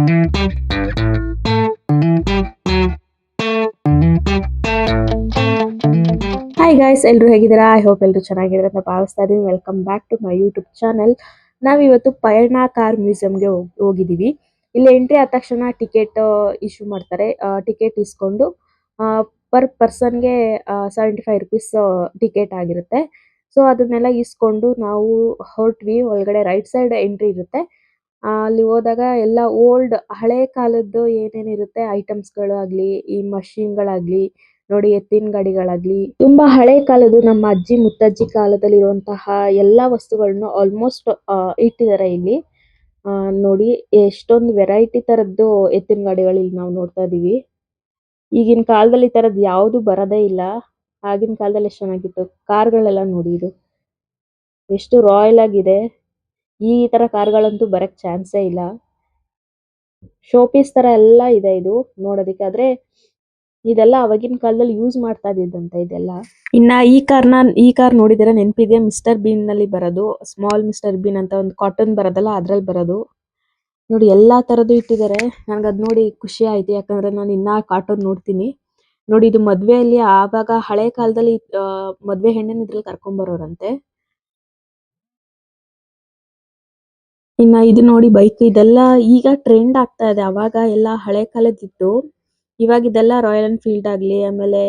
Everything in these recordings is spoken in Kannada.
ಹಾಯ್ ಗಾಯ್ಸ್, ಎಲ್ಲರೂ ಹೇಗಿದ್ದೀರಾ? ಐ ಹೋಪ್ ಎಲ್ಲರೂ ಚೆನ್ನಾಗಿದ್ದೀರಾ ಅಂತ ಭಾವಿಸ್ತಾ ಇದ್ದೀನಿ. Welcome back to my YouTube channel. ನಾವಿವತ್ತು ಪಯಣ ಕಾರ್ ಮ್ಯೂಸಿಯಂಗೆ ಹೋಗಿದ್ದೀವಿ. ಇಲ್ಲಿ ಎಂಟ್ರಿ ಆದ ತಕ್ಷಣ ಟಿಕೆಟ್ ಇಶ್ಯೂ ಮಾಡ್ತಾರೆ. ಟಿಕೆಟ್ ಇಸ್ಕೊಂಡು ಪರ್ ಪರ್ಸನ್ಗೆ ₹75 ಟಿಕೆಟ್ ಆಗಿರುತ್ತೆ. ಸೊ ಅದನ್ನೆಲ್ಲ ಇಸ್ಕೊಂಡು ನಾವು ಹೊರಟ್ವಿ. ಒಳಗಡೆ ರೈಟ್ ಸೈಡ್ ಎಂಟ್ರಿ ಇರುತ್ತೆ. ಅಲ್ಲಿ ಹೋದಾಗ ಎಲ್ಲ ಓಲ್ಡ್ ಹಳೆ ಕಾಲದ್ದು ಏನೇನಿರುತ್ತೆ ಐಟಮ್ಸ್ಗಳು ಆಗಲಿ, ಈ ಮಷೀನ್ಗಳಾಗಲಿ, ನೋಡಿ ಎತ್ತಿನ ಗಾಡಿಗಳಾಗಲಿ, ತುಂಬಾ ಹಳೆ ಕಾಲದ್ದು ನಮ್ಮ ಅಜ್ಜಿ ಮುತ್ತಜ್ಜಿ ಕಾಲದಲ್ಲಿ ಇರುವಂತಹ ಎಲ್ಲಾ ವಸ್ತುಗಳನ್ನು ಆಲ್ಮೋಸ್ಟ್ ಇಟ್ಟಿದ್ದಾರೆ ಇಲ್ಲಿ. ನೋಡಿ ಎಷ್ಟೊಂದು ವೆರೈಟಿ ತರದ್ದು ಎತ್ತಿನ ಗಾಡಿಗಳು ಇಲ್ಲಿ ನಾವು ನೋಡ್ತಾ ಇದೀವಿ. ಈಗಿನ ಕಾಲದಲ್ಲಿ ಈ ತರದ್ದು ಯಾವುದು ಬರೋದೇ ಇಲ್ಲ. ಆಗಿನ ಕಾಲದಲ್ಲಿ ಎಷ್ಟು ಚೆನ್ನಾಗಿತ್ತು. ಕಾರ್ಗಳೆಲ್ಲ ನೋಡಿ ಇದು ಎಷ್ಟು ರಾಯಲ್ ಆಗಿದೆ. ಈ ತರ ಕಾರ್ಗಳಂತೂ ಬರಕ್ ಚಾನ್ಸೇ ಇಲ್ಲ. ಶೋ ಪೀಸ್ ತರ ಎಲ್ಲ ಇದೆ ಇದು ನೋಡೋದಕ್ಕೆ. ಆದ್ರೆ ಇದೆಲ್ಲ ಅವಾಗಿನ ಕಾಲದಲ್ಲಿ ಯೂಸ್ ಮಾಡ್ತಾ ಇದ್ದಿದ್ದಂತೆ ಇದೆಲ್ಲ. ಇನ್ನ ಈ ಕಾರ್ ನೋಡಿದ್ರೆ ನೆನಪಿದೆ, ಮಿಸ್ಟರ್ ಬೀನ್ ನಲ್ಲಿ ಬರೋದು, ಸ್ಮಾಲ್ ಮಿಸ್ಟರ್ ಬೀನ್ ಅಂತ ಒಂದು ಕಾಟನ್ ಬರೋದಲ್ಲ ಅದ್ರಲ್ಲಿ ಬರೋದು. ನೋಡಿ ಎಲ್ಲಾ ತರದ್ದು ಇಟ್ಟಿದ್ದಾರೆ. ನನಗೆ ಅದ್ ನೋಡಿ ಖುಷಿ ಆಯ್ತು, ಯಾಕಂದ್ರೆ ನಾನು ಇನ್ನ ಕಾರ್ಟೂನ್ ನೋಡ್ತೀನಿ. ನೋಡಿ ಇದು ಮದ್ವೆಯಲ್ಲಿ ಆವಾಗ ಹಳೆ ಕಾಲದಲ್ಲಿ ಮದ್ವೆ ಹೆಣ್ಣನ್ ಇದ್ರಲ್ಲಿ ಕರ್ಕೊಂಡ್ ಬರೋರಂತೆ. ಇನ್ನ ಇದು ನೋಡಿ ಬೈಕ್, ಇದೆಲ್ಲ ಈಗ ಟ್ರೆಂಡ್ ಆಗ್ತಾ ಇದೆ. ಅವಾಗ ಎಲ್ಲ ಹಳೆ ಕಾಲದಿತ್ತು. ಇವಾಗ ಇದೆಲ್ಲ ರಾಯಲ್ ಎನ್ಫೀಲ್ಡ್ ಆಗ್ಲಿ, ಆಮೇಲೆ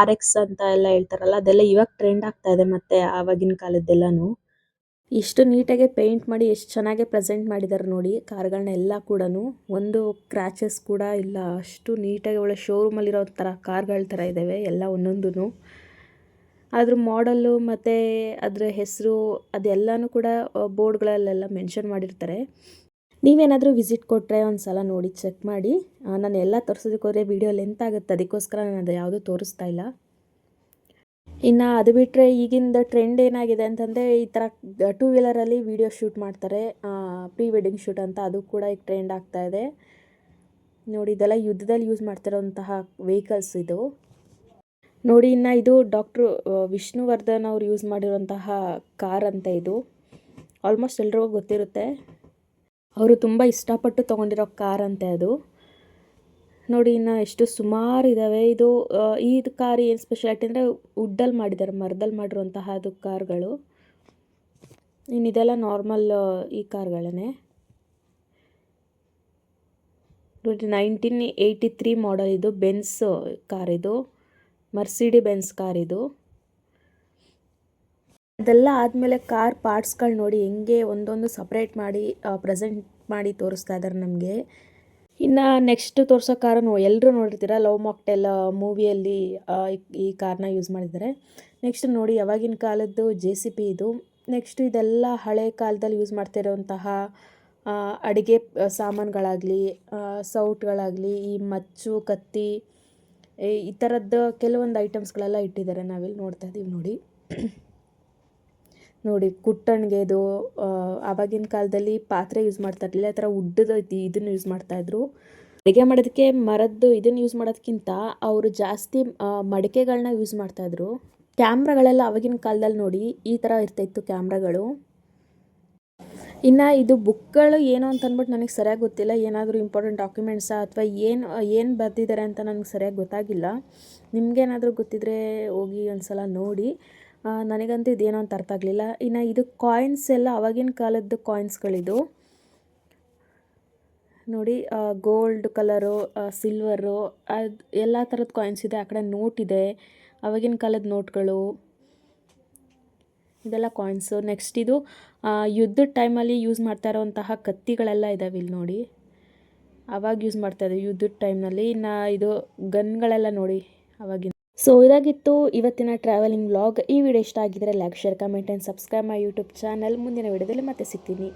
RX ಅಂತ ಎಲ್ಲ ಹೇಳ್ತಾರಲ್ಲ, ಅದೆಲ್ಲ ಇವಾಗ ಟ್ರೆಂಡ್ ಆಗ್ತಾ ಇದೆ ಮತ್ತೆ ಆವಾಗಿನ ಕಾಲದ್ದೆಲ್ಲಾನು. ಇಷ್ಟು ನೀಟಾಗಿ ಪೇಂಟ್ ಮಾಡಿ ಎಷ್ಟು ಚೆನ್ನಾಗಿ ಪ್ರೆಸೆಂಟ್ ಮಾಡಿದ್ದಾರೆ ನೋಡಿ ಕಾರ್ಗಳನ್ನ ಎಲ್ಲ ಕೂಡ. ಒಂದು ಕ್ರ್ಯಾಚಸ್ ಕೂಡ ಇಲ್ಲ. ಅಷ್ಟು ನೀಟಾಗಿ ಒಳ್ಳೆ ಶೋರೂಮಲ್ಲಿರೋ ಥರ ಕಾರ್ಗಳ ಥರ ಇದ್ದಾವೆ ಎಲ್ಲ ಒಂದೊಂದು. ಅದ್ರ ಮಾಡಲ್ಲು ಮತ್ತು ಅದರ ಹೆಸರು ಅದೆಲ್ಲನೂ ಕೂಡ ಬೋರ್ಡ್ಗಳಲ್ಲೆಲ್ಲ ಮೆನ್ಷನ್ ಮಾಡಿರ್ತಾರೆ. ನೀವೇನಾದರೂ ವಿಸಿಟ್ ಕೊಟ್ಟರೆ ಒಂದು ಸಲ ನೋಡಿ ಚೆಕ್ ಮಾಡಿ. ನಾನು ಎಲ್ಲ ತೋರಿಸೋದಕ್ಕೆ ಹೋದರೆ ವಿಡಿಯೋ ಲೆಂತ್ ಆಗುತ್ತೆ, ಅದಕ್ಕೋಸ್ಕರ ನಾನು ಅದು ಯಾವುದೂ ತೋರಿಸ್ತಾ ಇಲ್ಲ. ಇನ್ನು ಅದು ಬಿಟ್ಟರೆ ಈಗಿಂದ ಟ್ರೆಂಡ್ ಏನಾಗಿದೆ ಅಂತಂದರೆ, ಈ ಥರ 2 ವೀಲರಲ್ಲಿ ವಿಡಿಯೋ ಶೂಟ್ ಮಾಡ್ತಾರೆ, ಪ್ರೀ ವೆಡ್ಡಿಂಗ್ ಶೂಟ್ ಅಂತ. ಅದು ಕೂಡ ಈಗ ಟ್ರೆಂಡ್ ಆಗ್ತಾ ಇದೆ ನೋಡಿ. ಇದೆಲ್ಲ ಯುದ್ಧದಲ್ಲಿ ಯೂಸ್ ಮಾಡ್ತಿರೋಂತಹ ವೆಹಿಕಲ್ಸ್ ಇದು ನೋಡಿ. ಇನ್ನು ಇದು ಡಾಕ್ಟ್ರು ವಿಷ್ಣುವರ್ಧನ್ ಅವ್ರು ಯೂಸ್ ಮಾಡಿರುವಂತಹ ಕಾರ್ ಅಂತ ಇದು. ಆಲ್ಮೋಸ್ಟ್ ಎಲ್ರಿಗೂ ಗೊತ್ತಿರುತ್ತೆ. ಅವರು ತುಂಬ ಇಷ್ಟಪಟ್ಟು ತೊಗೊಂಡಿರೋ ಕಾರ್ ಅಂತೆ ಅದು ನೋಡಿ. ಇನ್ನು ಎಷ್ಟು ಸುಮಾರು ಇದ್ದಾವೆ. ಇದು ಕಾರ್ ಏನು ಸ್ಪೆಷಾಲಿಟಿ ಅಂದರೆ ವುಡ್ಡಲ್ಲಿ ಮಾಡಿದ್ದಾರೆ, ಮರದಲ್ಲಿ ಮಾಡಿರುವಂತಹ ಅದು ಕಾರ್ಗಳು. ಇನ್ನಿದೆಲ್ಲ ನಾರ್ಮಲ್ ಈ ಕಾರ್ಗಳೇ ನೋಡಿ. 1983 ಮಾಡಲ್ ಇದು. ಬೆನ್ಸ್ ಕಾರ್ ಇದು, ಮರ್ಸಿಡಿ ಬೆನ್ಸ್ ಕಾರ್ ಇದು. ಅದೆಲ್ಲ ಆದಮೇಲೆ ಕಾರ್ ಪಾರ್ಟ್ಸ್ಗಳು ನೋಡಿ ಹೆಂಗೆ ಒಂದೊಂದು ಸಪ್ರೇಟ್ ಮಾಡಿ ಪ್ರೆಸೆಂಟ್ ಮಾಡಿ ತೋರಿಸ್ತಾ ಇದ್ದಾರೆ ನಮಗೆ. ಇನ್ನು ನೆಕ್ಸ್ಟ್ ತೋರಿಸೋ ಕಾರನ್ನು ಎಲ್ಲರೂ ನೋಡಿರ್ತೀರ, ಲವ್ ಮಾಕ್ಟೇಲ್ ಮೂವಿಯಲ್ಲಿ ಈ ಕಾರ್ನ ಯೂಸ್ ಮಾಡಿದ್ದಾರೆ. ನೆಕ್ಸ್ಟ್ ನೋಡಿ ಯಾವಾಗಿನ ಕಾಲದ್ದು JCB ಇದು. ನೆಕ್ಸ್ಟ್ ಇದೆಲ್ಲ ಹಳೆ ಕಾಲದಲ್ಲಿ ಯೂಸ್ ಮಾಡ್ತಿರೋಂತಹ ಅಡುಗೆ ಸಾಮಾನುಗಳಾಗಲಿ, ಸೌಟ್ಗಳಾಗಲಿ, ಈ ಮಚ್ಚು ಕತ್ತಿ, ಈ ಥರದ್ದು ಕೆಲವೊಂದು ಐಟಮ್ಸ್ಗಳೆಲ್ಲ ಇಟ್ಟಿದ್ದಾರೆ. ನಾವಿಲ್ಲಿ ನೋಡ್ತಾ ಇದ್ದೀವಿ ನೋಡಿ. ನೋಡಿ ಕುಟ್ಟಣಿಗೆದು ಆವಾಗಿನ ಕಾಲದಲ್ಲಿ ಪಾತ್ರೆ ಯೂಸ್ ಮಾಡ್ತಾ ಇರಲಿಲ್ಲ, ಈ ಥರ ವುಡ್ಡದು ಇದನ್ನು ಯೂಸ್ ಮಾಡ್ತಾಯಿದ್ರು. ಅಡುಗೆ ಮಾಡೋದಕ್ಕೆ ಮರದ್ದು ಇದನ್ನು ಯೂಸ್ ಮಾಡೋದಕ್ಕಿಂತ ಅವರು ಜಾಸ್ತಿ ಮಡಿಕೆಗಳನ್ನ ಯೂಸ್ ಮಾಡ್ತಾಯಿದ್ರು. ಕ್ಯಾಮ್ರಾಗಳೆಲ್ಲ ಆವಾಗಿನ ಕಾಲದಲ್ಲಿ ನೋಡಿ ಈ ಥರ ಇರ್ತಾಯಿತ್ತು ಕ್ಯಾಮ್ರಾಗಳು. ಇನ್ನು ಇದು ಬುಕ್ಗಳು ಏನು ಅಂತ ಅಂದ್ಬಿಟ್ಟು ನನಗೆ ಸರಿಯಾಗಿ ಗೊತ್ತಿಲ್ಲ. ಏನಾದರೂ ಇಂಪಾರ್ಟೆಂಟ್ ಡಾಕ್ಯುಮೆಂಟ್ಸಾ ಅಥವಾ ಏನು ಬರೆದಿದ್ದಾರೆ ಅಂತ ನನಗೆ ಸರಿಯಾಗಿ ಗೊತ್ತಾಗಿಲ್ಲ. ನಿಮಗೇನಾದರೂ ಗೊತ್ತಿದ್ದರೆ ಹೋಗಿ ಒಂದು ಸಲ ನೋಡಿ. ನನಗಂತೂ ಇದೇನೋ ಅಂತ ಅರ್ಥ ಆಗಲಿಲ್ಲ. ಇನ್ನು ಇದು ಕಾಯಿನ್ಸ್ ಎಲ್ಲ ಆವಾಗಿನ ಕಾಲದ್ದು ಕಾಯಿನ್ಸ್ಗಳಿದು ನೋಡಿ. ಗೋಲ್ಡ್ ಕಲರು, ಸಿಲ್ವರು, ಅದು ಎಲ್ಲ ಥರದ ಕಾಯಿನ್ಸ್ ಇದೆ. ಆ ಕಡೆ ನೋಟ್ ಇದೆ, ಆವಾಗಿನ ಕಾಲದ ನೋಟ್ಗಳು, ಇದೆಲ್ಲ ಕಾಯಿನ್ಸು. ನೆಕ್ಸ್ಟ್ ಇದು ಯುದ್ಧದ ಟೈಮಲ್ಲಿ ಯೂಸ್ ಮಾಡ್ತಾ ಇರೋವಂತಹ ಕತ್ತಿಗಳೆಲ್ಲ ಇದ್ದಾವೆ ಇಲ್ಲಿ ನೋಡಿ. ಆವಾಗ ಯೂಸ್ ಮಾಡ್ತಾಯಿದ್ದೆ ಯುದ್ಧದ ಟೈಮ್ನಲ್ಲಿ. ಇನ್ನು ಇದು ಗನ್ಗಳೆಲ್ಲ ನೋಡಿ ಆವಾಗಿನ. ಸೊ ಇದಾಗಿತ್ತು ಇವತ್ತಿನ ಟ್ರಾವೆಲಿಂಗ್ ವ್ಲಾಗ್. ಈ ವಿಡಿಯೋ ಇಷ್ಟ ಆಗಿದ್ದರೆ like, share, comment and subscribe my YouTube channel. ಮುಂದಿನ ವಿಡಿಯೋದಲ್ಲಿ ಮತ್ತೆ ಸಿಗ್ತೀನಿ.